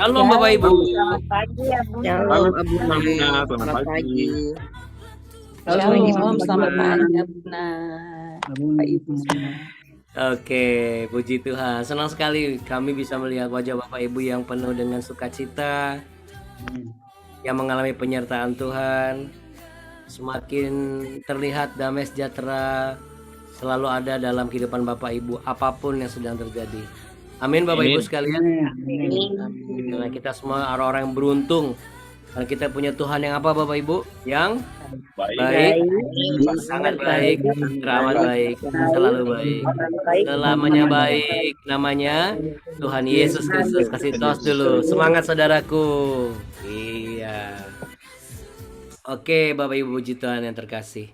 Shalom Bapak Ibu. Shalom, selamat pagi ya Bunda. Shalom Abu Bunda, selamat selamat pagi. pagi. Shalom, selamat pagi Bunda. Abuna, Bapak Ibu semua. Oke, puji Tuhan. Senang sekali kami bisa melihat wajah Bapak Ibu yang penuh dengan sukacita, yang mengalami penyertaan Tuhan. Semakin terlihat damai sejahtera selalu ada dalam kehidupan Bapak Ibu apapun yang sedang terjadi. Amin Bapak Ibu sekalian. Karena kita semua orang-orang yang beruntung. Karena kita punya Tuhan yang apa Bapak Ibu? Yang baik, sangat baik, teramat baik, selalu baik, selamanya baik. Namanya Tuhan Yesus Kristus. Kasih tos dulu. Semangat saudaraku. Iya. Oke Bapak Ibu puji Tuhan yang terkasih.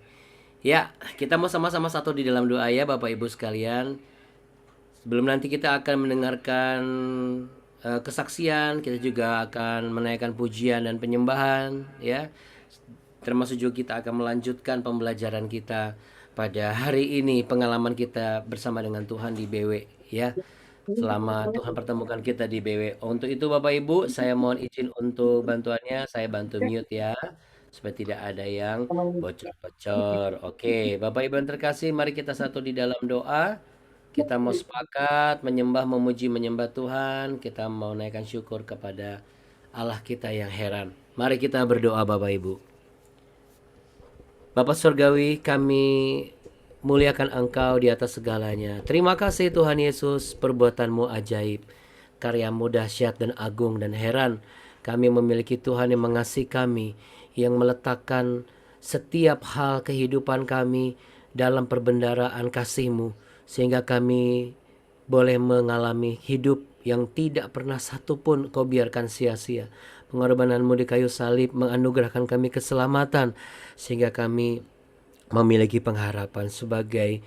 Ya, kita mau sama-sama satu di dalam doa ya Bapak Ibu sekalian. Sebelum nanti kita akan mendengarkan kesaksian, kita juga akan menaikkan pujian dan penyembahan ya. Termasuk juga kita akan melanjutkan pembelajaran kita pada hari ini, pengalaman kita bersama dengan Tuhan di BW ya. Selama Tuhan pertemukan kita di BW. Untuk itu Bapak Ibu, saya mohon izin untuk bantuannya, saya bantu mute ya. Supaya tidak ada yang bocor-bocor. Oke, Bapak Ibu yang terkasih, mari kita satu di dalam doa. Kita mau sepakat menyembah, memuji, menyembah Tuhan. Kita mau naikkan syukur kepada Allah kita yang heran. Mari kita berdoa Bapak Ibu. Bapak Surgawi, kami muliakan Engkau di atas segalanya. Terima kasih Tuhan Yesus, perbuatan-Mu ajaib, karya-Mu dahsyat dan agung dan heran. Kami memiliki Tuhan yang mengasihi kami, yang meletakkan setiap hal kehidupan kami dalam perbendaharaan kasih-Mu, sehingga kami boleh mengalami hidup yang tidak pernah satupun Kau biarkan sia-sia. Pengorbanan-Mu di kayu salib menganugerahkan kami keselamatan, sehingga kami memiliki pengharapan sebagai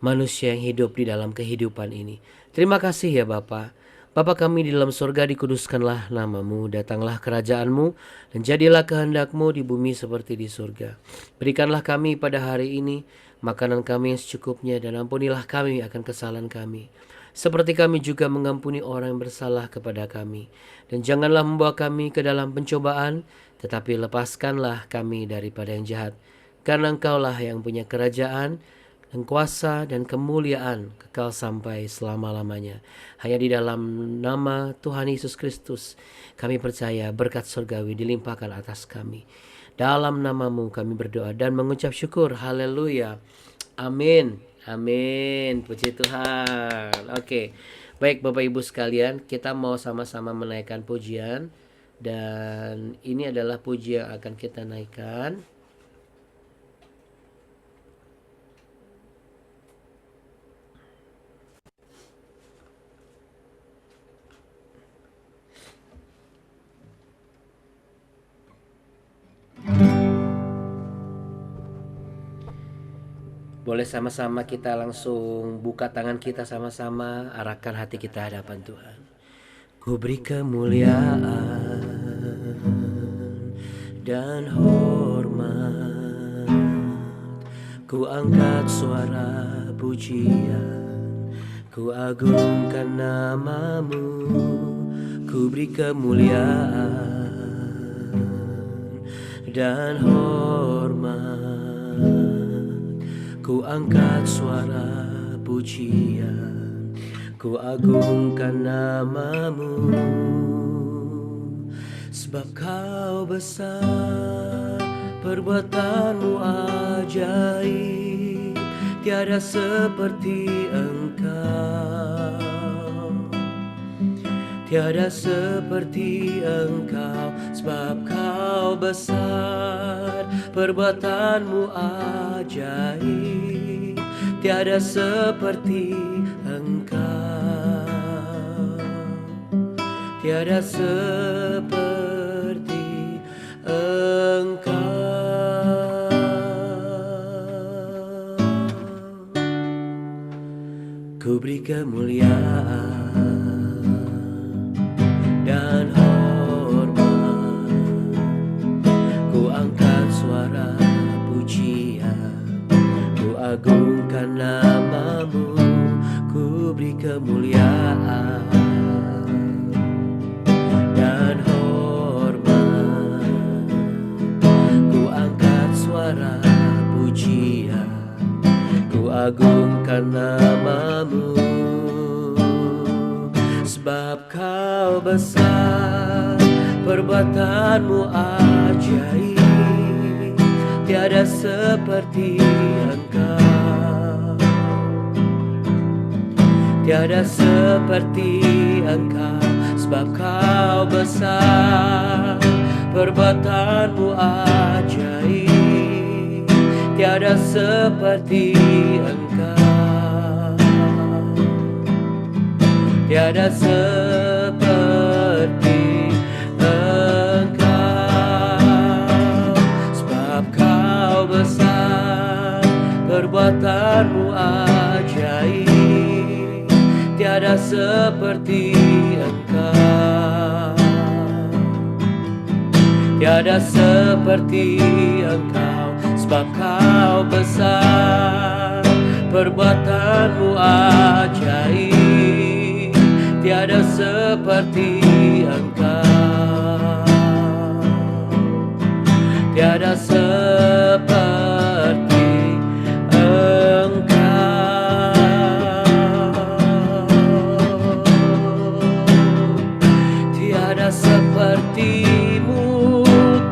manusia yang hidup di dalam kehidupan ini. Terima kasih ya Bapa. Bapa kami di dalam surga, dikuduskanlah nama-Mu, datanglah kerajaan-Mu, dan jadilah kehendak-Mu di bumi seperti di surga. Berikanlah kami pada hari ini makanan kami yang secukupnya, dan ampunilah kami akan kesalahan kami, seperti kami juga mengampuni orang yang bersalah kepada kami. Dan janganlah membawa kami ke dalam pencobaan, tetapi lepaskanlah kami daripada yang jahat. Karena Engkaulah yang punya kerajaan dan kuasa dan kemuliaan kekal sampai selama-lamanya. Hanya di dalam nama Tuhan Yesus Kristus kami percaya berkat surgawi dilimpahkan atas kami. Dalam nama-Mu kami berdoa dan mengucap syukur. Haleluya. Amin. Amin. Puji Tuhan. Oke. Baik Bapak Ibu sekalian, kita mau sama-sama menaikkan pujian. Dan ini adalah puji yang akan kita naikkan. Boleh sama-sama kita langsung buka tangan kita sama-sama, arahkan hati kita hadapan Tuhan. Ku beri kemuliaan dan hormat, ku angkat suara pujian, ku agungkan nama-Mu, ku beri kemuliaan dan hormat, ku angkat suara pujian, ku agungkan nama-Mu. Sebab Kau besar, perbuatan-Mu ajaib, tiada seperti Engkau, tiada seperti Engkau. Sebab Kau besar, perbuatan-Mu ajaib, tiada seperti Engkau, tiada seperti Engkau. Ku beri kemuliaan dan hormat, ku angkat suara pujian, ku agungkan nama-Mu, ku beri kemuliaan agungkan namamu, sebab kau besar, perbuatanmu ajaib, tiada seperti Engkau, tiada seperti Engkau, sebab kau besar, perbuatanmu ajaib, tiada seperti Engkau, tiada seperti Engkau, sebab kau besar, perbuatanmu ajaib, tiada seperti Engkau, tiada seperti Engkau, sebab kau besar, perbuatanmu ajaib, tiada seperti Engkau, tiada seperti Engkau, tiada sepertimu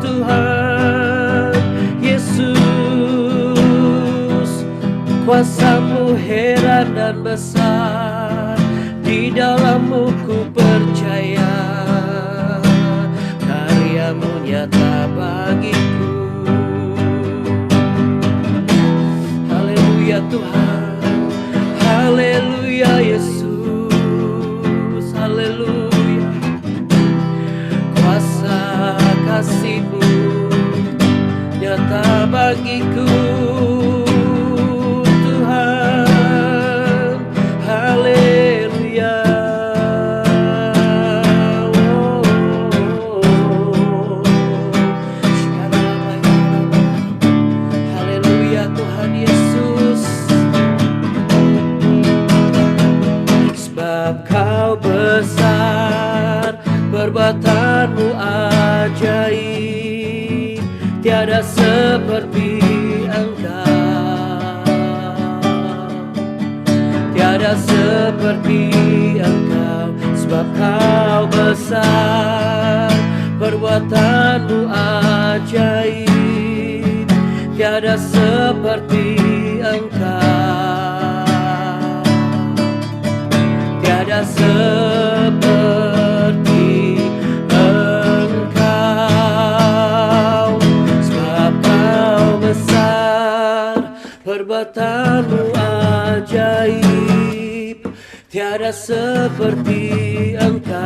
Tuhan Yesus. Kuasamu heran dan besar, di dalammu ku percaya, karyamu nyata bagiku. Haleluya Tuhan, haleluya Yesus, haleluya. Kuasa kasih-Mu nyata bagiku Tuhan, haleluya. Haleluya Tuhan Yesus, sebab kau besar, perbuatanmu ajaib, tiada seperti Engkau, tiada seperti Engkau, sebab kau besar, perbuatanmu ajaib, tiada seperti Engkau, tiada seperti Engkau, sebab kau besar, perbuatanmu ajaib, tiada seperti Engkau,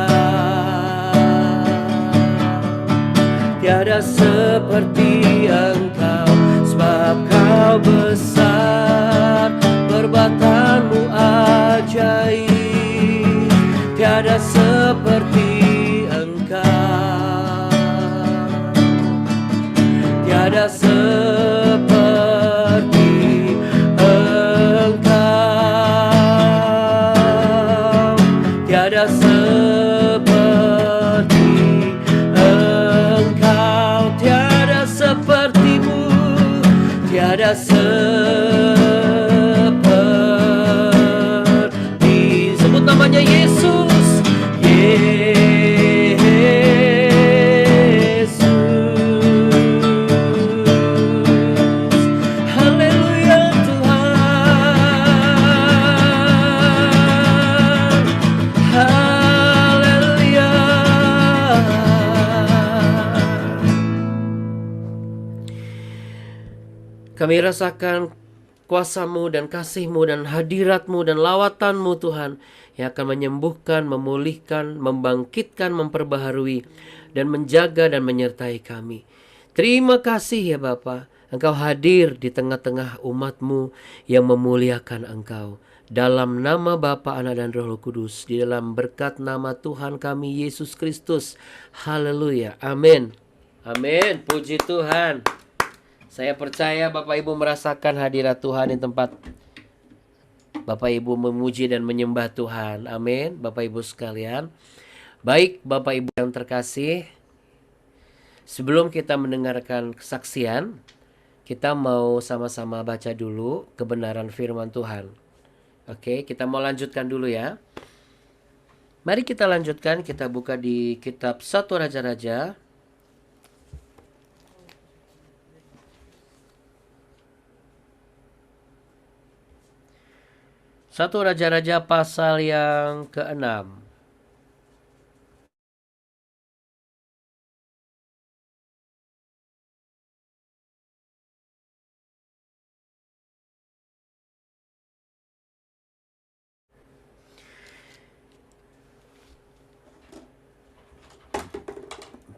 tiada seperti Engkau, sebab kau besar, perbuatanmu ajaib, tiada seperti Engkau, tiada seperti Engkau, tiada seperti Engkau, tiada sepertimu, tiada seperti. Sebut namanya Yesus, Yesus. Haleluya Tuhan, haleluya. Kami rasakan kuasa-Mu dan kasih-Mu dan hadirat-Mu dan lawatan-Mu Tuhan, yang akan menyembuhkan, memulihkan, membangkitkan, memperbaharui, dan menjaga dan menyertai kami. Terima kasih ya Bapa, Engkau hadir di tengah-tengah umat-Mu yang memuliakan Engkau. Dalam nama Bapa, Anak dan Roh Kudus, di dalam berkat nama Tuhan kami Yesus Kristus. Haleluya, amin. Amin, puji Tuhan. Saya percaya Bapak Ibu merasakan hadirat Tuhan di tempat Bapak Ibu memuji dan menyembah Tuhan. Amin, Bapak Ibu sekalian. Baik Bapak Ibu yang terkasih, sebelum kita mendengarkan kesaksian, Kita mau sama-sama baca dulu kebenaran firman Tuhan. Oke, kita mau lanjutkan dulu ya. Mari kita lanjutkan, kita buka di kitab 1 Raja-Raja. Satu Raja-Raja pasal yang ke-6.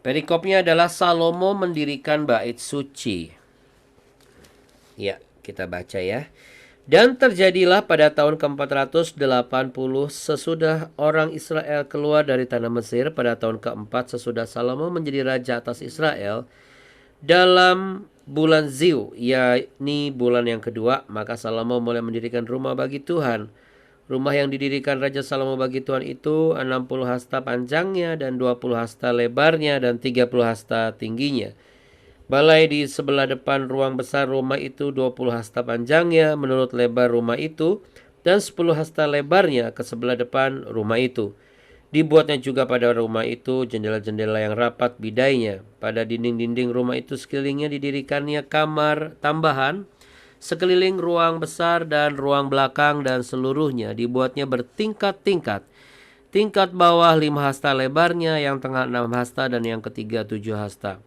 Perikopnya adalah Salomo mendirikan bait suci. Ya, kita baca ya. Dan terjadilah pada tahun ke-480 sesudah orang Israel keluar dari tanah Mesir, pada tahun ke-4 sesudah Salomo menjadi raja atas Israel, dalam bulan Ziu, yakni bulan yang kedua, maka Salomo mulai mendirikan rumah bagi Tuhan. Rumah yang didirikan Raja Salomo bagi Tuhan itu 60 hasta panjangnya dan 20 hasta lebarnya dan 30 hasta tingginya. Balai di sebelah depan ruang besar rumah itu 20 hasta panjangnya menurut lebar rumah itu dan 10 hasta lebarnya ke sebelah depan rumah itu. Dibuatnya juga pada rumah itu jendela-jendela yang rapat bidainya. Pada dinding-dinding rumah itu sekelilingnya didirikannya kamar tambahan, sekeliling ruang besar dan ruang belakang dan seluruhnya dibuatnya bertingkat-tingkat. Tingkat bawah 5 hasta lebarnya, yang tengah 6 hasta dan yang ketiga 7 hasta.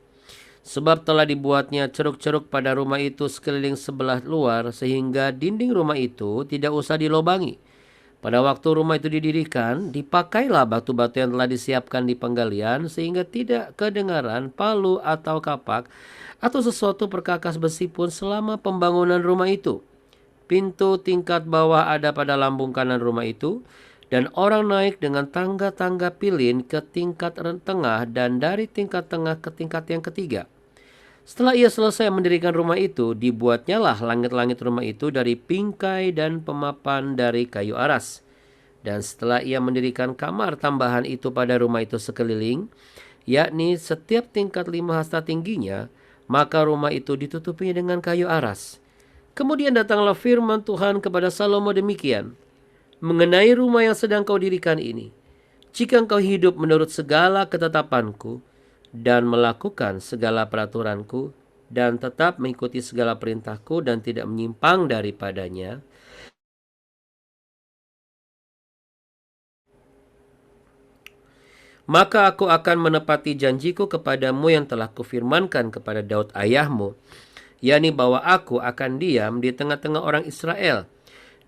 Sebab telah dibuatnya ceruk-ceruk pada rumah itu sekeliling sebelah luar, sehingga dinding rumah itu tidak usah dilobangi. Pada waktu rumah itu didirikan, dipakailah batu-batu yang telah disiapkan di penggalian, sehingga tidak kedengaran palu atau kapak atau sesuatu perkakas besi pun selama pembangunan rumah itu. Pintu tingkat bawah ada pada lambung kanan rumah itu, dan orang naik dengan tangga-tangga pilin ke tingkat tengah dan dari tingkat tengah ke tingkat yang ketiga. Setelah ia selesai mendirikan rumah itu, dibuatnyalah langit-langit rumah itu dari bingkai dan pemapan dari kayu aras. Dan setelah ia mendirikan kamar tambahan itu pada rumah itu sekeliling, yakni setiap tingkat 5 hasta tingginya, maka rumah itu ditutupinya dengan kayu aras. Kemudian datanglah firman Tuhan kepada Salomo demikian, mengenai rumah yang sedang kau dirikan ini. Jika engkau hidup menurut segala ketetapanku dan melakukan segala peraturanku dan tetap mengikuti segala perintahku dan tidak menyimpang daripadanya, maka aku akan menepati janjiku kepadamu yang telah kufirmankan kepada Daud ayahmu, yakni bahwa aku akan diam di tengah-tengah orang Israel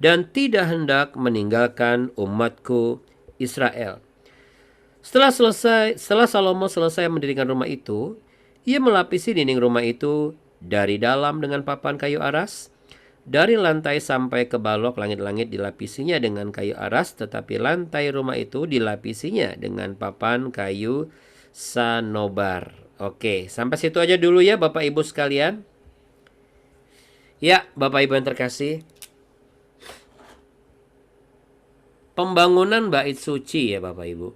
dan tidak hendak meninggalkan umatku Israel. Setelah Salomo selesai mendirikan rumah itu, ia melapisi dinding rumah itu dari dalam dengan papan kayu aras. Dari lantai sampai ke balok langit-langit dilapisinya dengan kayu aras, tetapi lantai rumah itu dilapisinya dengan papan kayu sanobar. Oke, sampai situ aja dulu ya Bapak Ibu sekalian. Ya, Bapak Ibu yang terkasih. Pembangunan bait suci ya Bapak Ibu.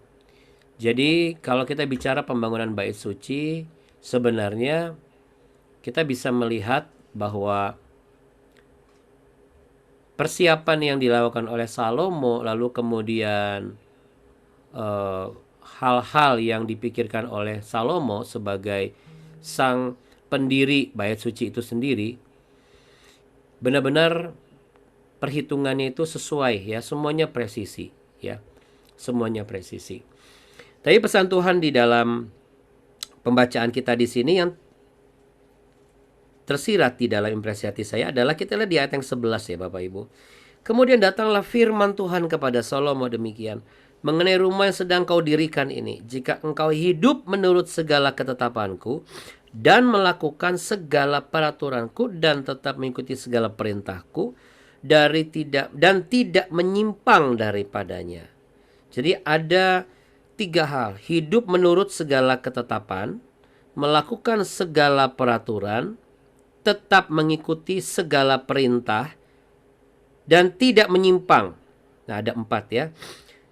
Jadi kalau kita bicara pembangunan bait suci, sebenarnya kita bisa melihat bahwa persiapan yang dilakukan oleh Salomo, lalu kemudian hal-hal yang dipikirkan oleh Salomo sebagai sang pendiri bait suci itu sendiri, benar-benar perhitungannya itu sesuai ya, semuanya presisi ya, semuanya presisi. Tapi pesan Tuhan di dalam pembacaan kita di sini yang tersirat di dalam impresi hati saya adalah kita lihat di ayat yang 11 ya Bapak Ibu. Kemudian datanglah firman Tuhan kepada Salomo demikian, mengenai rumah yang sedang kau dirikan ini, jika engkau hidup menurut segala ketetapanku dan melakukan segala peraturanku dan tetap mengikuti segala perintahku dan tidak menyimpang daripadanya. Jadi ada 3 hal, hidup menurut segala ketetapan, melakukan segala peraturan, tetap mengikuti segala perintah, dan tidak menyimpang. Nah, ada 4 ya.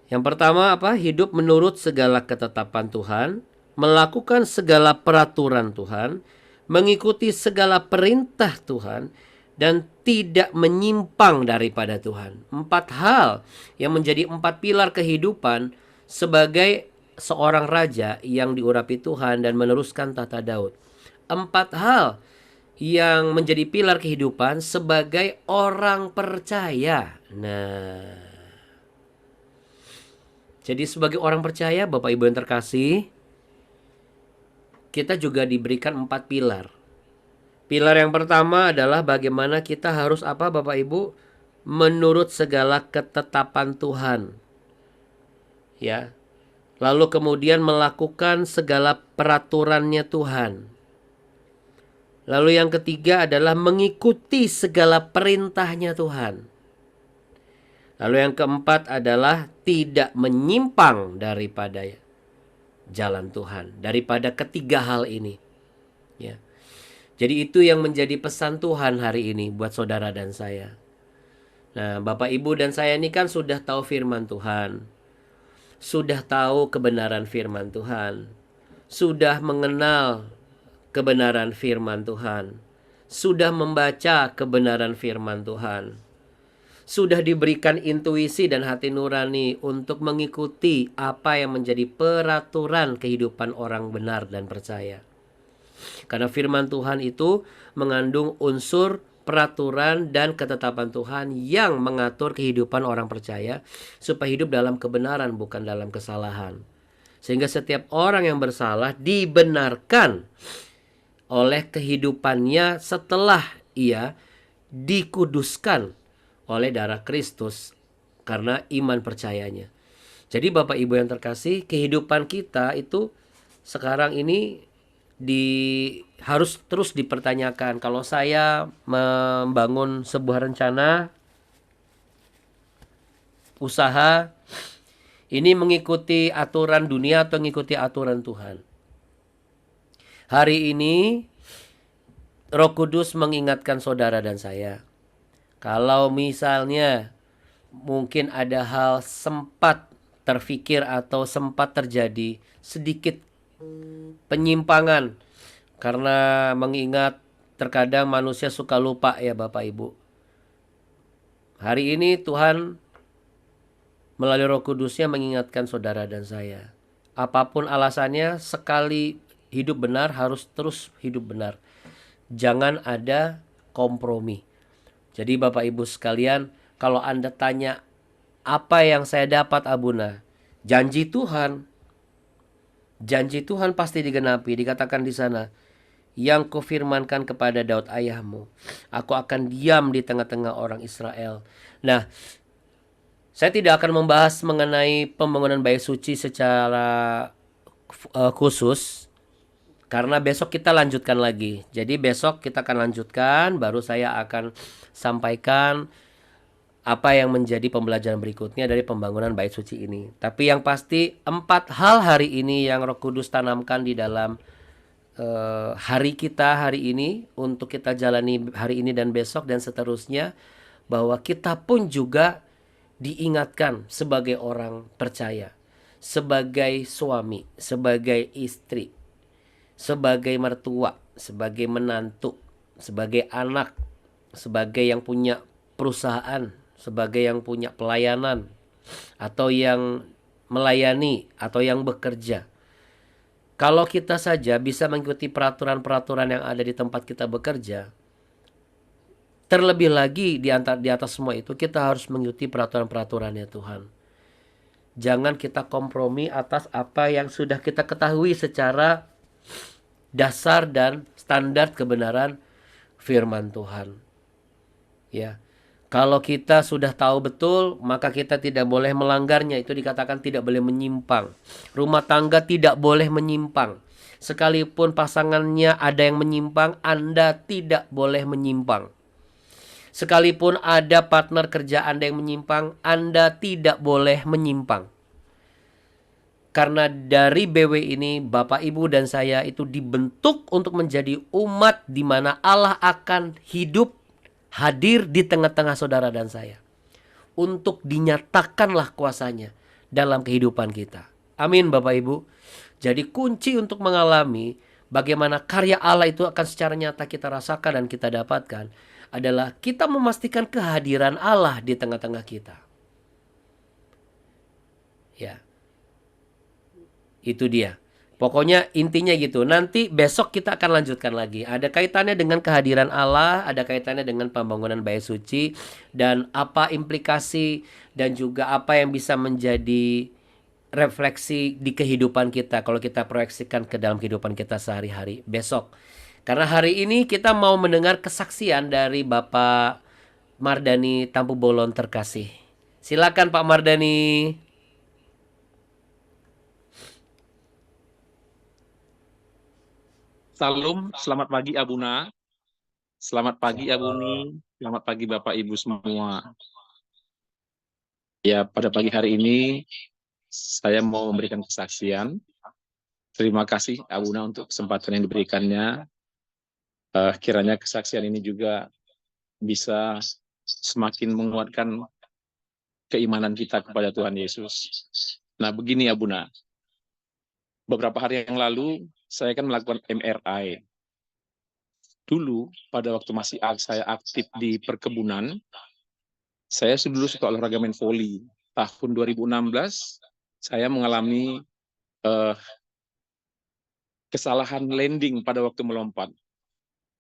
Yang pertama apa? Hidup menurut segala ketetapan Tuhan, melakukan segala peraturan Tuhan, mengikuti segala perintah Tuhan, dan tidak menyimpang daripada Tuhan. 4 hal yang menjadi 4 pilar kehidupan sebagai seorang raja yang diurapi Tuhan dan meneruskan tata Daud. 4 hal yang menjadi pilar kehidupan sebagai orang percaya. Nah, jadi sebagai orang percaya, Bapak Ibu yang terkasih, kita juga diberikan 4 pilar. Pilar yang pertama adalah bagaimana kita harus apa, Bapak Ibu? Menurut segala ketetapan Tuhan. Ya. Lalu kemudian melakukan segala peraturannya Tuhan. Lalu yang ketiga adalah mengikuti segala perintahnya Tuhan. Lalu yang keempat adalah tidak menyimpang daripada jalan Tuhan. Daripada ketiga hal ini. Ya. Jadi itu yang menjadi pesan Tuhan hari ini buat saudara dan saya. Nah, Bapak Ibu dan saya ini kan sudah tahu firman Tuhan. Sudah tahu kebenaran firman Tuhan. Sudah mengenal kebenaran firman Tuhan. Sudah membaca kebenaran firman Tuhan. Sudah diberikan intuisi dan hati nurani untuk mengikuti apa yang menjadi peraturan kehidupan orang benar dan percaya. Karena firman Tuhan itu mengandung unsur peraturan dan ketetapan Tuhan yang mengatur kehidupan orang percaya supaya hidup dalam kebenaran bukan dalam kesalahan. Sehingga setiap orang yang bersalah dibenarkan oleh kehidupannya setelah ia dikuduskan oleh darah Kristus karena iman percayanya. Jadi Bapak Ibu yang terkasih, kehidupan kita itu sekarang ini harus terus dipertanyakan. Kalau saya membangun sebuah rencana usaha, ini mengikuti aturan dunia atau mengikuti aturan Tuhan? Hari ini Roh Kudus mengingatkan saudara dan saya, kalau misalnya mungkin ada hal sempat terfikir atau sempat terjadi sedikit penyimpangan, karena mengingat terkadang manusia suka lupa ya Bapak Ibu. Hari ini Tuhan melalui Roh Kudusnya mengingatkan saudara dan saya. Apapun alasannya, sekali hidup benar harus terus hidup benar. Jangan ada kompromi. Jadi Bapak Ibu sekalian, kalau Anda tanya apa yang saya dapat Abuna, janji Tuhan pasti digenapi. Dikatakan di sana, yang kufirmankan kepada Daud ayahmu, aku akan diam di tengah-tengah orang Israel. Nah, saya tidak akan membahas mengenai pembangunan bait suci secara khusus, karena besok kita lanjutkan lagi. Jadi besok kita akan lanjutkan, baru saya akan sampaikan apa yang menjadi pembelajaran berikutnya dari pembangunan bait suci ini. Tapi yang pasti 4 hal hari ini yang Roh Kudus tanamkan di dalam hari kita hari ini untuk kita jalani hari ini dan besok dan seterusnya, bahwa kita pun juga diingatkan sebagai orang percaya, sebagai suami, sebagai istri, sebagai mertua, sebagai menantu, sebagai anak, sebagai yang punya perusahaan, sebagai yang punya pelayanan, atau yang melayani, atau yang bekerja. Kalau kita saja bisa mengikuti peraturan-peraturan yang ada di tempat kita bekerja, terlebih lagi di atas semua itu kita harus mengikuti peraturan-peraturannya Tuhan. Jangan kita kompromi atas apa yang sudah kita ketahui secara dasar dan standar kebenaran firman Tuhan. Ya. Kalau kita sudah tahu betul, maka kita tidak boleh melanggarnya. Itu dikatakan tidak boleh menyimpang. Rumah tangga tidak boleh menyimpang. Sekalipun pasangannya ada yang menyimpang, Anda tidak boleh menyimpang. Sekalipun ada partner kerja Anda yang menyimpang, Anda tidak boleh menyimpang. Karena dari BW ini, Bapak, Ibu, dan saya itu dibentuk untuk menjadi umat di mana Allah akan hidup, hadir di tengah-tengah saudara dan saya. Untuk dinyatakanlah kuasanya dalam kehidupan kita. Amin Bapak Ibu. Jadi kunci untuk mengalami Bagaimana karya Allah itu akan secara nyata kita rasakan dan kita dapatkan adalah kita memastikan kehadiran Allah di tengah-tengah kita. Ya, itu dia. Pokoknya intinya gitu. Nanti besok kita akan lanjutkan lagi. Ada kaitannya dengan kehadiran Allah, ada kaitannya dengan pembangunan bait suci, dan apa implikasi dan juga apa yang bisa menjadi refleksi di kehidupan kita kalau kita proyeksikan ke dalam kehidupan kita sehari-hari besok. Karena hari ini kita mau mendengar kesaksian dari Bapak Mardani Tampu Bolon terkasih. Silakan Pak Mardani. Salam, selamat pagi Abuna, selamat pagi Abuni, selamat pagi Bapak Ibu semua. Ya, pada pagi hari ini saya mau memberikan kesaksian. Terima kasih Abuna untuk kesempatan yang diberikannya. Kiranya kesaksian ini juga bisa semakin menguatkan keimanan kita kepada Tuhan Yesus. Nah, begini Abuna, beberapa hari yang lalu saya kan melakukan MRI. Dulu, pada waktu masih saya aktif di perkebunan, saya dulu suka olahraga main volley. Tahun 2016, saya mengalami kesalahan landing pada waktu melompat.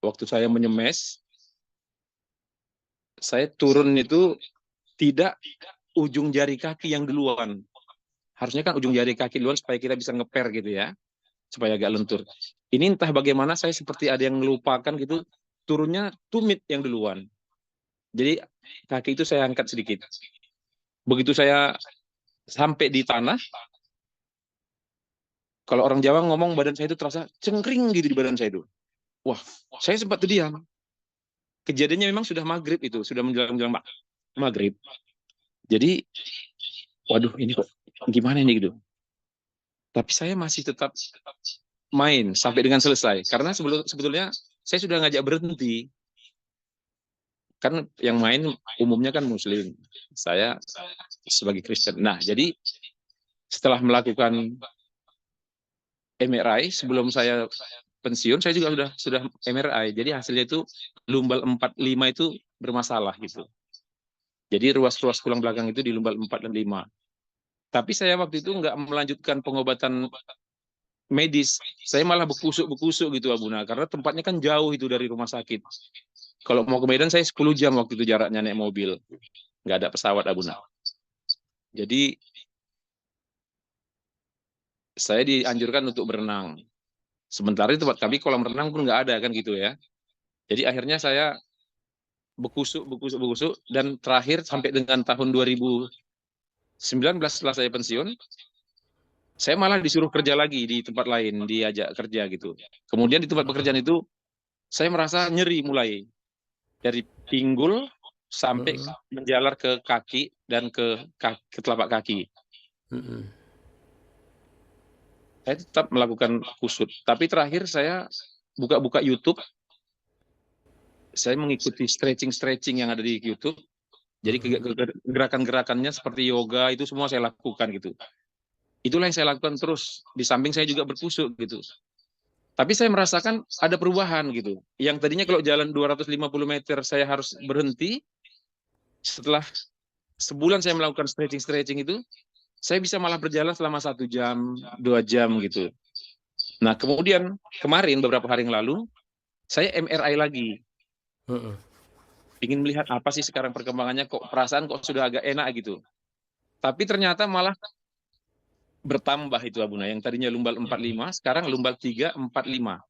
Waktu saya menyemes, saya turun itu tidak ujung jari kaki yang duluan. Harusnya kan ujung jari kaki duluan supaya kita bisa ngeper gitu ya, supaya agak lentur. Ini entah bagaimana saya seperti ada yang melupakan gitu, turunnya tumit yang duluan. Jadi kaki itu saya angkat sedikit. Begitu saya sampai di tanah, kalau orang Jawa ngomong badan saya itu terasa cengkring gitu di badan saya itu. Wah, saya sempat terdiam. Kejadiannya memang sudah maghrib itu, sudah menjelang maghrib. Jadi, waduh ini kok gimana ini gitu. Tapi saya masih tetap main sampai dengan selesai. Karena sebetulnya saya sudah ngajak berhenti. Kan yang main umumnya kan Muslim. Saya sebagai Kristen. Nah, jadi setelah melakukan MRI, sebelum saya pensiun, saya juga sudah MRI. Jadi hasilnya itu lumbal 45 itu bermasalah gitu. Jadi ruas-ruas tulang belakang itu di lumbal 4 dan 5. Tapi saya waktu itu nggak melanjutkan pengobatan medis. Saya malah bekusuk-bekusuk gitu Abuna. Karena tempatnya kan jauh itu dari rumah sakit. Kalau mau ke Medan saya 10 jam waktu itu jaraknya naik mobil. Nggak ada pesawat Abuna. Jadi saya dianjurkan untuk berenang. Sementara di tempat kami kolam renang pun nggak ada kan gitu ya. Jadi akhirnya saya bekusuk dan terakhir sampai dengan tahun 2019 setelah saya pensiun, saya malah disuruh kerja lagi di tempat lain, diajak kerja gitu. Kemudian di tempat pekerjaan itu saya merasa nyeri mulai dari pinggul sampai menjalar ke kaki dan ke telapak kaki. Saya tetap melakukan kusut, tapi terakhir saya buka-buka YouTube. Saya mengikuti stretching yang ada di YouTube. Jadi gerakan-gerakannya seperti yoga itu semua saya lakukan gitu. Itulah yang saya lakukan terus. Di samping saya juga berkusuk gitu. Tapi saya merasakan ada perubahan gitu. Yang tadinya kalau jalan 250 meter saya harus berhenti. Setelah sebulan saya melakukan stretching itu, saya bisa malah berjalan selama 1 jam, 2 jam gitu. Nah kemudian kemarin beberapa hari yang lalu, saya MRI lagi. Ingin melihat apa sih sekarang perkembangannya, kok perasaan kok sudah agak enak gitu. Tapi ternyata malah bertambah itu Abuna. Yang tadinya lumbal 45, sekarang lumbal 345.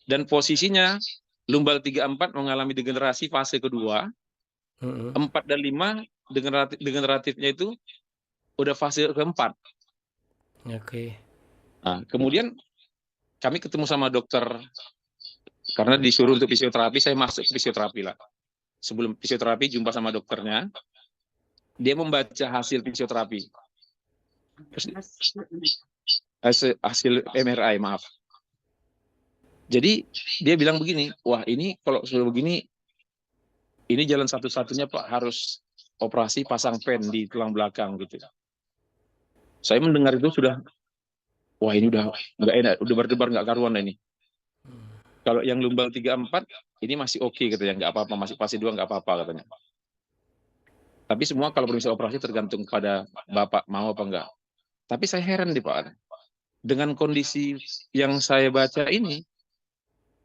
Dan posisinya lumbal 34 mengalami degenerasi fase kedua. 4 dan 5 degeneratifnya itu udah fase keempat. Oke. Nah, kemudian kami ketemu sama dokter karena disuruh untuk fisioterapi, saya masuk fisioterapi lah. Sebelum fisioterapi jumpa sama dokternya, dia membaca hasil fisioterapi. Hasil MRI, maaf. Jadi dia bilang begini, wah ini kalau sudah begini, ini jalan satu-satunya Pak, harus operasi pasang pen di tulang belakang gitu. Saya mendengar itu sudah, wah ini udah nggak enak, udah berdebar nggak karuan ini. Kalau yang lumbal 3-4 ini masih oke katanya, nggak apa-apa, masih fase 2 nggak apa-apa katanya. Tapi semua kalau permisi operasi tergantung pada Bapak mau apa enggak. Tapi saya heran nih Pak, dengan kondisi yang saya baca ini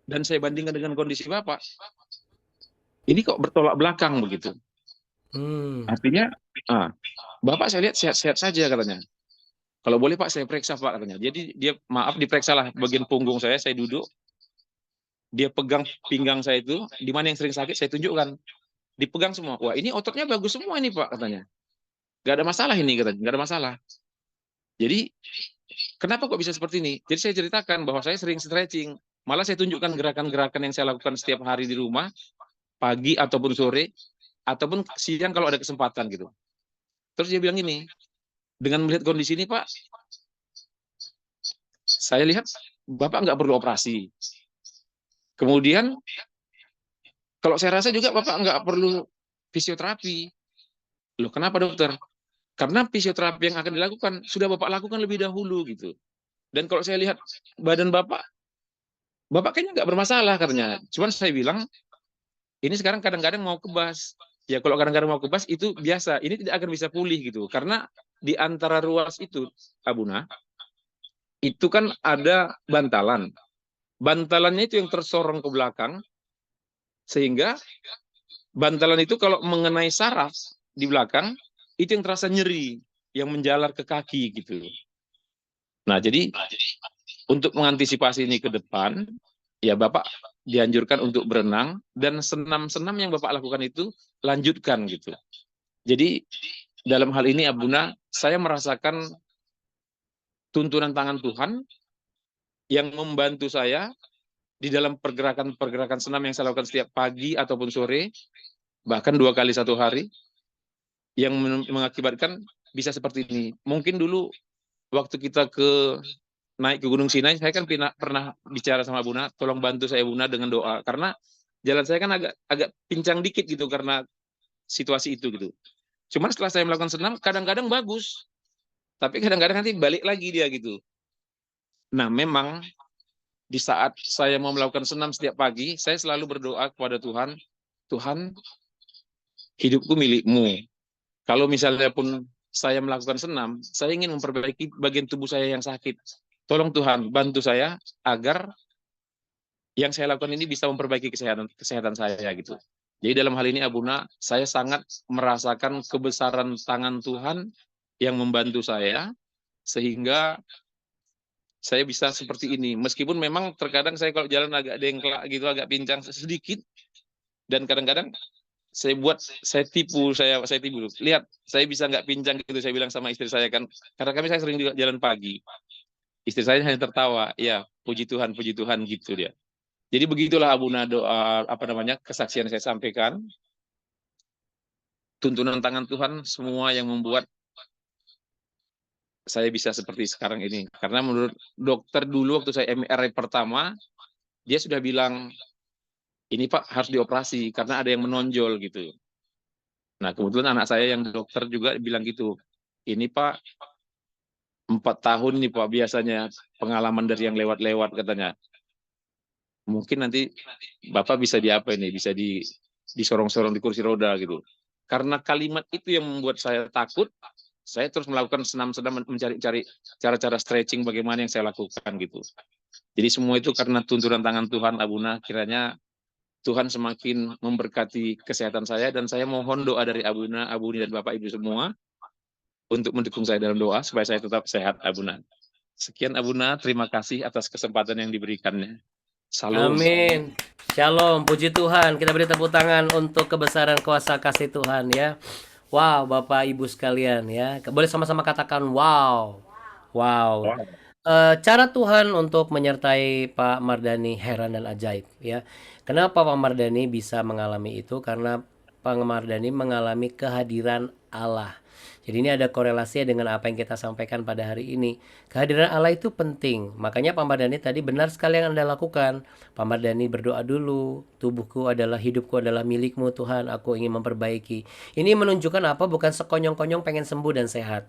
dan saya bandingkan dengan kondisi Bapak, ini kok bertolak belakang begitu. Artinya, Bapak saya lihat sehat-sehat saja katanya. Kalau boleh Pak, saya periksa Pak katanya. Jadi dia maaf diperiksa lah bagian punggung saya duduk, dia pegang pinggang saya itu, di mana yang sering sakit saya tunjukkan, dipegang semua. Wah ini ototnya bagus semua ini Pak katanya. Gak ada masalah ini katanya, gak ada masalah. Jadi kenapa kok bisa seperti ini? Jadi saya ceritakan bahwa saya sering stretching, malah saya tunjukkan gerakan-gerakan yang saya lakukan setiap hari di rumah, pagi ataupun sore, ataupun siang kalau ada kesempatan gitu. Terus dia bilang ini, dengan melihat kondisi ini Pak, saya lihat Bapak nggak perlu operasi. Kemudian kalau saya rasa juga Bapak nggak perlu fisioterapi. Loh kenapa dokter? Karena fisioterapi yang akan dilakukan sudah Bapak lakukan lebih dahulu gitu. Dan kalau saya lihat badan Bapak kayaknya nggak bermasalah katanya. Cuman saya bilang, ini sekarang kadang-kadang mau kebas. Ya kalau kadang-kadang mau kebas itu biasa. Ini tidak akan bisa pulih gitu. Karena di antara ruas itu, Abuna, itu kan ada bantalan. Bantalannya itu yang tersorong ke belakang, sehingga bantalan itu kalau mengenai saraf di belakang, itu yang terasa nyeri, yang menjalar ke kaki gitu. Nah jadi untuk mengantisipasi ini ke depan, ya Bapak dianjurkan untuk berenang, dan senam-senam yang Bapak lakukan itu lanjutkan gitu. Jadi dalam hal ini Abuna, saya merasakan tuntunan tangan Tuhan yang membantu saya di dalam pergerakan-pergerakan senam yang saya lakukan setiap pagi ataupun sore, bahkan 2 kali 1 hari, yang mengakibatkan bisa seperti ini. Mungkin dulu waktu kita naik ke Gunung Sinai, saya kan pernah bicara sama Buna, tolong bantu saya Buna dengan doa, karena jalan saya kan agak pincang dikit gitu karena situasi itu gitu. Cuman setelah saya melakukan senam, kadang-kadang bagus, tapi kadang-kadang nanti balik lagi dia gitu. Nah memang di saat saya mau melakukan senam setiap pagi, saya selalu berdoa kepada Tuhan, Tuhan, hidupku milikmu. Kalau misalnya pun saya melakukan senam, saya ingin memperbaiki bagian tubuh saya yang sakit. Tolong Tuhan, bantu saya agar yang saya lakukan ini bisa memperbaiki kesehatan saya gitu. Jadi dalam hal ini Abuna, saya sangat merasakan kebesaran tangan Tuhan yang membantu saya, sehingga saya bisa seperti ini. Meskipun memang terkadang saya kalau jalan agak dengklak gitu, agak pincang sedikit, dan kadang-kadang saya tipu. Lihat, saya bisa nggak pincang gitu, saya bilang sama istri saya kan, karena saya sering jalan pagi. Istri saya hanya tertawa, ya puji Tuhan gitu dia. Jadi begitulah Abuna doa kesaksian saya sampaikan. Tuntunan tangan Tuhan semua yang membuat saya bisa seperti sekarang ini. Karena menurut dokter dulu waktu saya MRI pertama, dia sudah bilang, ini Pak harus dioperasi karena ada yang menonjol gitu. Nah kebetulan anak saya yang dokter juga bilang gitu, ini Pak 4 tahun nih Pak biasanya pengalaman dari yang lewat-lewat katanya. Mungkin nanti Bapak bisa bisa disorong-sorong di kursi roda gitu. Karena kalimat itu yang membuat saya takut, saya terus melakukan senam-senam, mencari-cari cara-cara stretching bagaimana yang saya lakukan gitu. Jadi semua itu karena tuntunan tangan Tuhan Abuna, kiranya Tuhan semakin memberkati kesehatan saya, dan saya mohon doa dari Abuna, Abuni, dan Bapak Ibu semua untuk mendukung saya dalam doa supaya saya tetap sehat Abuna. Sekian Abuna, terima kasih atas kesempatan yang diberikannya. Salam. Amin. Shalom, puji Tuhan. Kita beri tepuk tangan untuk kebesaran kuasa kasih Tuhan ya. Wow, Bapak Ibu sekalian ya. Boleh sama-sama katakan wow. Wow. Cara Tuhan untuk menyertai Pak Mardhani heran dan ajaib ya. Kenapa Pak Mardhani bisa mengalami itu? Karena Pamardani mengalami kehadiran Allah. Jadi ini ada korelasinya dengan apa yang kita sampaikan pada hari ini. Kehadiran Allah itu penting. Makanya Pamardani tadi benar sekali yang Anda lakukan. Pamardani berdoa dulu. Hidupku adalah milikmu Tuhan. Aku ingin memperbaiki. Ini menunjukkan apa? Bukan sekonyong-konyong pengen sembuh dan sehat.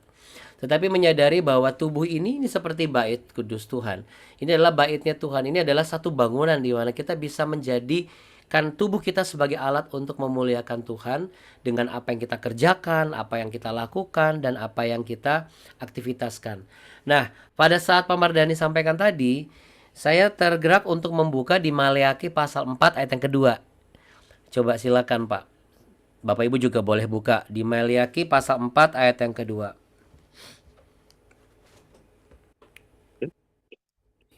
Tetapi menyadari bahwa tubuh ini seperti bait kudus Tuhan. Ini adalah baitnya Tuhan. Ini adalah satu bangunan di mana kita bisa menjadikan tubuh kita sebagai alat untuk memuliakan Tuhan dengan apa yang kita kerjakan, apa yang kita lakukan, dan apa yang kita aktivitaskan. Nah, pada saat Pamardani sampaikan tadi, saya tergerak untuk membuka di Maleakhi pasal 4 ayat yang kedua. Coba silakan Pak. Bapak Ibu juga boleh buka di Maleakhi pasal 4 ayat yang kedua.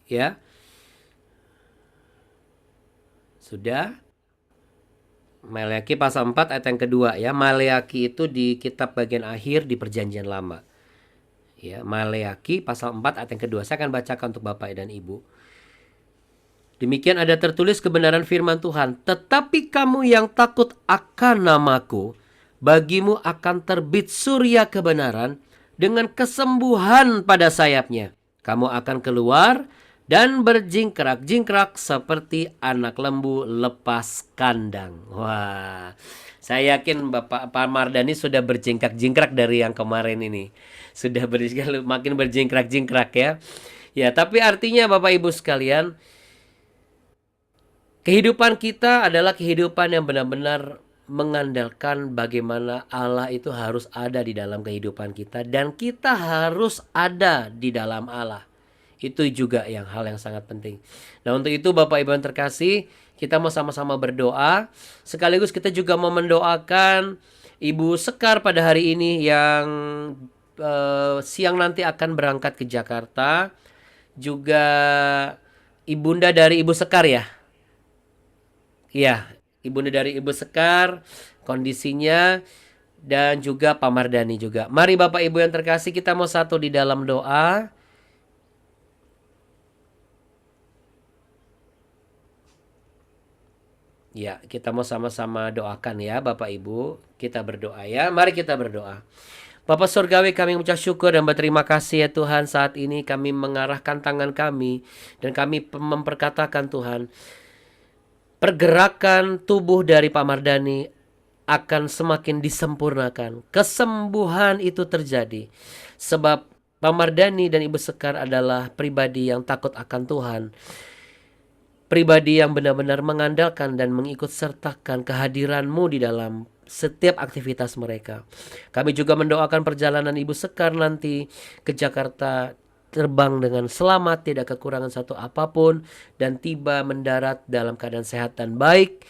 Ya. Sudah. Maleakhi pasal 4 ayat yang kedua ya. Maleakhi itu di kitab bagian akhir di Perjanjian Lama. Ya, Maleakhi pasal 4 ayat yang kedua. Saya akan bacakan untuk Bapak dan Ibu. Demikian ada tertulis kebenaran firman Tuhan. Tetapi kamu yang takut akan namaku, bagimu akan terbit surya kebenaran dengan kesembuhan pada sayapnya. Kamu akan keluar dan berjingkrak-jingkrak seperti anak lembu lepas kandang. Wah, saya yakin Bapak Pamardani sudah berjingkrak-jingkrak dari yang kemarin ini. Sudah makin berjingkrak-jingkrak ya. Ya, tapi artinya Bapak Ibu sekalian, kehidupan kita adalah kehidupan yang benar-benar mengandalkan bagaimana Allah itu harus ada di dalam kehidupan kita. Dan kita harus ada di dalam Allah. Itu juga hal yang sangat penting. Nah, untuk itu Bapak Ibu yang terkasih, kita mau sama-sama berdoa. Sekaligus kita juga mau mendoakan Ibu Sekar pada hari ini yang siang nanti akan berangkat ke Jakarta. Juga ibunda dari Ibu Sekar ya. Iya, ibunda dari Ibu Sekar, kondisinya, dan juga Pamardani juga. Mari Bapak Ibu yang terkasih, kita mau satu di dalam doa. Ya, kita mau sama-sama doakan ya Bapak Ibu. Kita berdoa ya. Mari kita berdoa. Bapak Surgawi, kami mengucap syukur dan berterima kasih ya Tuhan. Saat ini kami mengarahkan tangan kami dan kami memperkatakan Tuhan, pergerakan tubuh dari Pamardani akan semakin disempurnakan. Kesembuhan itu terjadi sebab Pamardani dan Ibu Sekar adalah pribadi yang takut akan Tuhan. Pribadi yang benar-benar mengandalkan dan mengikut sertakan kehadiran-Mu di dalam setiap aktivitas mereka. Kami juga mendoakan perjalanan Ibu Sekar nanti ke Jakarta, terbang dengan selamat, tidak kekurangan satu apapun, dan tiba mendarat dalam keadaan sehat dan baik.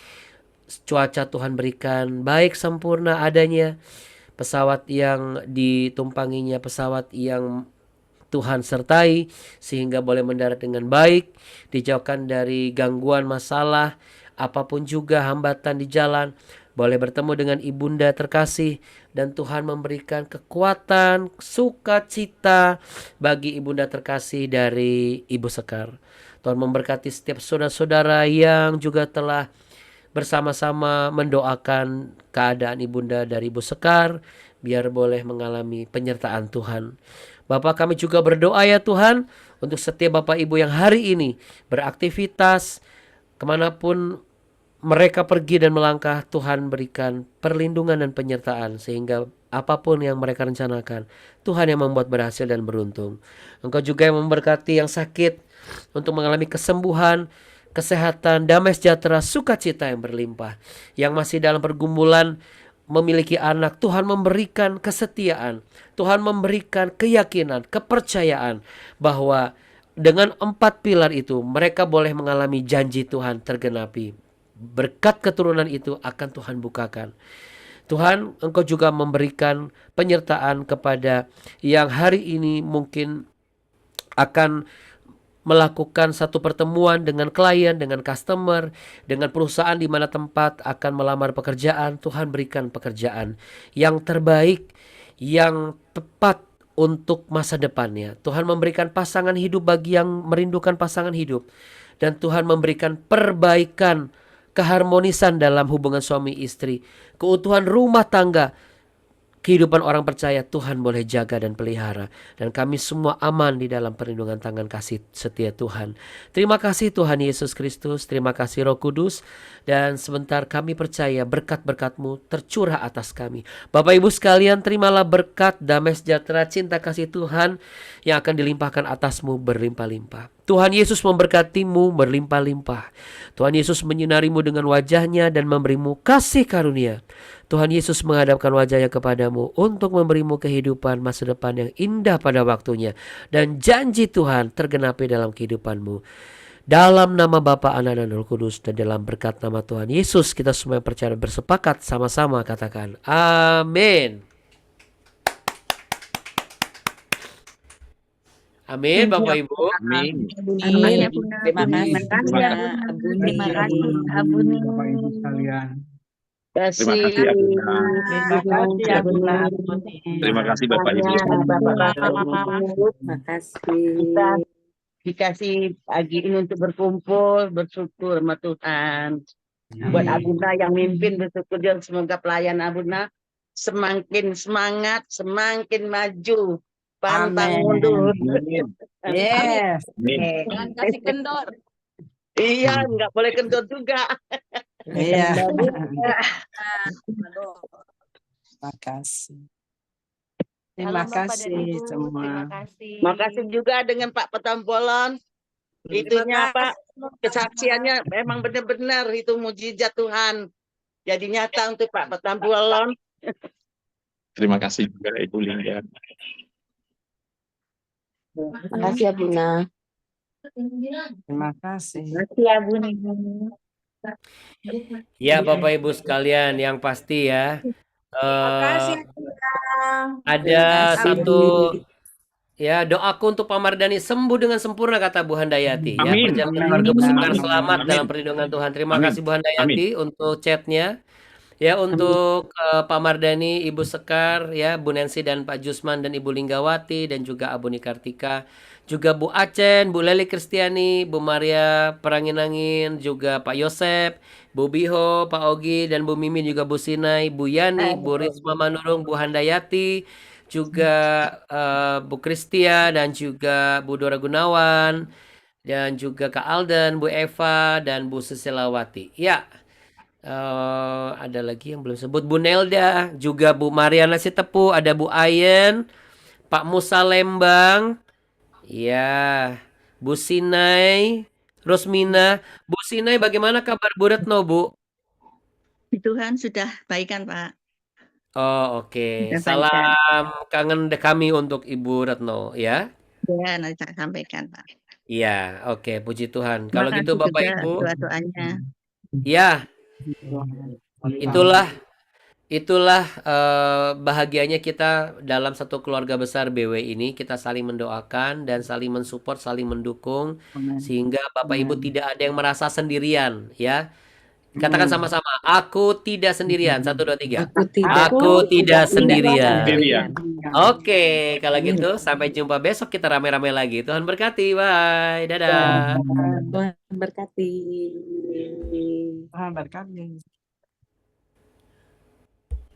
Cuaca Tuhan berikan baik, sempurna adanya. Pesawat yang ditumpanginya, pesawat yang Tuhan sertai sehingga boleh mendarat dengan baik, dijauhkan dari gangguan masalah, apapun juga hambatan di jalan, boleh bertemu dengan ibunda terkasih, dan Tuhan memberikan kekuatan, sukacita bagi ibunda terkasih dari Ibu Sekar. Tuhan memberkati setiap saudara-saudara yang juga telah bersama-sama mendoakan keadaan ibunda dari Ibu Sekar, biar boleh mengalami penyertaan Tuhan. Bapak, kami juga berdoa ya Tuhan untuk setiap Bapak Ibu yang hari ini beraktivitas kemanapun mereka pergi dan melangkah. Tuhan berikan perlindungan dan penyertaan sehingga apapun yang mereka rencanakan, Tuhan yang membuat berhasil dan beruntung. Engkau juga yang memberkati yang sakit untuk mengalami kesembuhan, kesehatan, damai sejahtera, sukacita yang berlimpah. Yang masih dalam pergumulan memiliki anak, Tuhan memberikan kesetiaan, Tuhan memberikan keyakinan, kepercayaan bahwa dengan 4 pilar itu mereka boleh mengalami janji Tuhan tergenapi. Berkat keturunan itu akan Tuhan bukakan. Tuhan, Engkau juga memberikan penyertaan kepada yang hari ini mungkin akan melakukan satu pertemuan dengan klien, dengan customer, dengan perusahaan di mana tempat akan melamar pekerjaan. Tuhan berikan pekerjaan yang terbaik, yang tepat untuk masa depannya. Tuhan memberikan pasangan hidup bagi yang merindukan pasangan hidup. Dan Tuhan memberikan perbaikan keharmonisan dalam hubungan suami istri, keutuhan rumah tangga, kehidupan orang percaya Tuhan boleh jaga dan pelihara. Dan kami semua aman di dalam perlindungan tangan kasih setia Tuhan. Terima kasih Tuhan Yesus Kristus. Terima kasih Roh Kudus. Dan sebentar kami percaya berkat-berkat-Mu tercurah atas kami. Bapak Ibu sekalian, terimalah berkat, damai sejahtera, cinta kasih Tuhan yang akan dilimpahkan atasmu berlimpah-limpah. Tuhan Yesus memberkatimu berlimpah-limpah. Tuhan Yesus menyinarimu dengan wajahnya dan memberimu kasih karunia. Tuhan Yesus menghadapkan wajahnya kepadamu untuk memberimu kehidupan masa depan yang indah pada waktunya. Dan janji Tuhan tergenapi dalam kehidupanmu. Dalam nama Bapa, Anak, dan Roh Kudus, dan dalam berkat nama Tuhan Yesus, kita semua yang percaya bersepakat sama-sama katakan amin. Amin Bapak Ibu. Amin. Amin. ya, Bunda. Terima kasih. Terima kasih, terima kasih, Abuni. Bapak Ibu sekalian. Terima kasih Abuna. Terima kasih Abuna. Terima kasih Bapak Ibu. Terima kasih. Kita dikasih pagi ini untuk berkumpul, bersyukur sama Tuhan. Buat Abuna yang mimpin, bersyukur dia, semoga pelayan Abuna semakin semangat, semakin maju, pantang Amin. mundur. Amin. Yes. Amin. Jangan kasih kendor. Iya, nggak boleh kendor juga. Iya. Aduh. Terima kasih. Terima kasih semua. Makasih juga dengan Pak Petambolon. Itunya apa? Kesaksiannya memang benar-benar itu mujizat Tuhan. Jadi nyata untuk Pak Petambolon. Terima kasih juga Ibu Lingga. Makasih ya Buna. Terima kasih. Ya Bapak Ibu sekalian, yang pasti ya, ada satu ya, doaku untuk Pak Mardhani sembuh dengan sempurna, kata Bu Handayati. Ya, Amin. perjalanan keluarga Bu Sekar Amin. selamat Amin. dalam perlindungan Tuhan. Terima Amin. kasih Bu Handayati untuk chatnya. Ya, untuk Pak Mardhani, Ibu Sekar, ya, Bu Nancy dan Pak Jusman dan Ibu Linggawati dan juga Abu Nikartika, juga Bu Acen, Bu Leli Kristiani, Bu Maria Perangin-angin, juga Pak Yosep, Bu Biho, Pak Ogi dan Bu Mimin, juga Bu Sinai, Bu Yani, Bu Risma Manurung, Bu Handayati, juga Bu Kristia dan juga Bu Dora Gunawan dan juga Kak Alden, Bu Eva dan Bu Susilawati. Ya. Ada lagi yang belum sebut, Bu Nelda, juga Bu Mariana Sitepu, ada Bu Ayen, Pak Musa Lembang, ya, Bu Sinai, Rosmina. Bu Sinai, bagaimana kabar Bu Retno, Bu? Tuhan sudah baikan, Pak. Oh, oke. Sudah Salam kangen kami untuk Ibu Retno, ya. Ya, nanti saya sampaikan, Pak. Iya, oke, puji Tuhan. Terima Kalau gitu kasih Bapak juga Ibu, doa-doanya. ya, itulah bahagianya kita dalam satu keluarga besar BW ini. Kita saling mendoakan dan saling mensupport, saling mendukung, sehingga Bapak Ibu tidak ada yang merasa sendirian, ya. Katakan sama-sama, aku tidak sendirian. 1, 2, 3. Aku tidak sendirian. Oke, kalau gitu sampai jumpa besok, kita rame-rame lagi. Tuhan berkati. Bye. Dadah. Tuhan berkati. Tuhan berkati.